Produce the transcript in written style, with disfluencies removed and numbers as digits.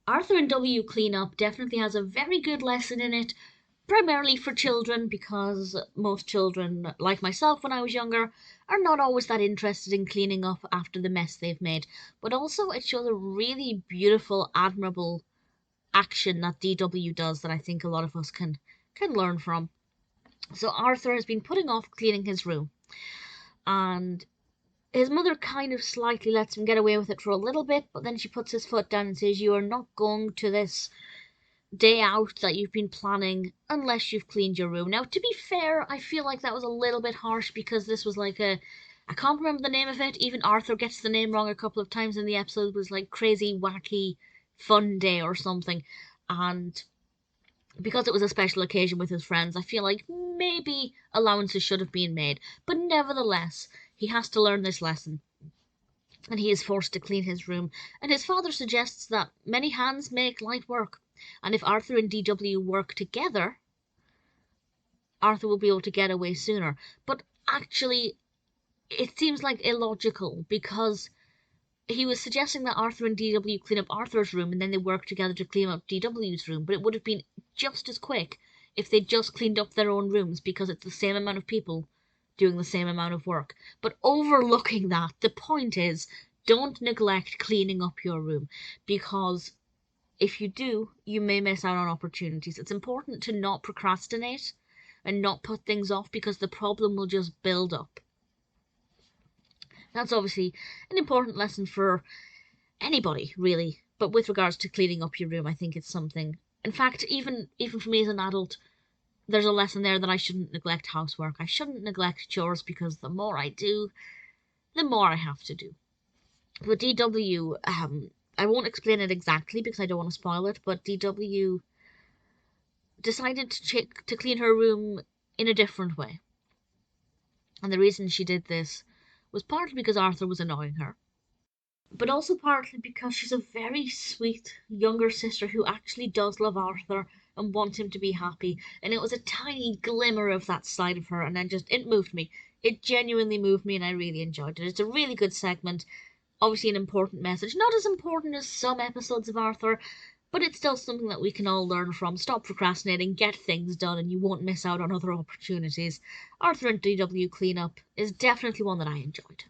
Arthur and W clean up definitely has a very good lesson in it, primarily for children, because most children, like myself when I was younger, are not always that interested in cleaning up after the mess they've made. But also, it shows a really beautiful, admirable action that DW does that I think a lot of us can learn from. So Arthur has been putting off cleaning his room, and his mother kind of slightly lets him get away with it for a little bit, but then she puts his foot down and says, "You are not going to this day out that you've been planning unless you've cleaned your room." Now, to be fair, I feel like that was a little bit harsh because this was like I can't remember the name of it. Even Arthur gets the name wrong a couple of times in the episode. It was like Crazy Wacky Fun Day or something. And because it was a special occasion with his friends, I feel like maybe allowances should have been made. But nevertheless, he has to learn this lesson, and he is forced to clean his room. And his father suggests that many hands make light work, and if Arthur and DW work together, Arthur will be able to get away sooner. But actually, it seems like illogical because he was suggesting that Arthur and DW clean up Arthur's room and then they work together to clean up DW's room, but it would have been just as quick if they just cleaned up their own rooms because it's the same amount of people doing the same amount of work. But overlooking that, the point is, don't neglect cleaning up your room, because if you do, you may miss out on opportunities. It's important to not procrastinate and not put things off because the problem will just build up. That's obviously an important lesson for anybody, really. But with regards to cleaning up your room, I think it's something. In fact, even for me as an adult, there's a lesson there that I shouldn't neglect housework. I shouldn't neglect chores because the more I do, the more I have to do. But DW, I won't explain it exactly because I don't want to spoil it, but DW decided to clean her room in a different way. And the reason she did this was partly because Arthur was annoying her, but also partly because she's a very sweet younger sister who actually does love Arthur and wants him to be happy. And it was a tiny glimmer of that side of her, and then it moved me. It genuinely moved me, and I really enjoyed it. It's a really good segment. Obviously an important message. Not as important as some episodes of Arthur, but it's still something that we can all learn from. Stop procrastinating, get things done, and you won't miss out on other opportunities. Arthur and DW cleanup is definitely one that I enjoyed.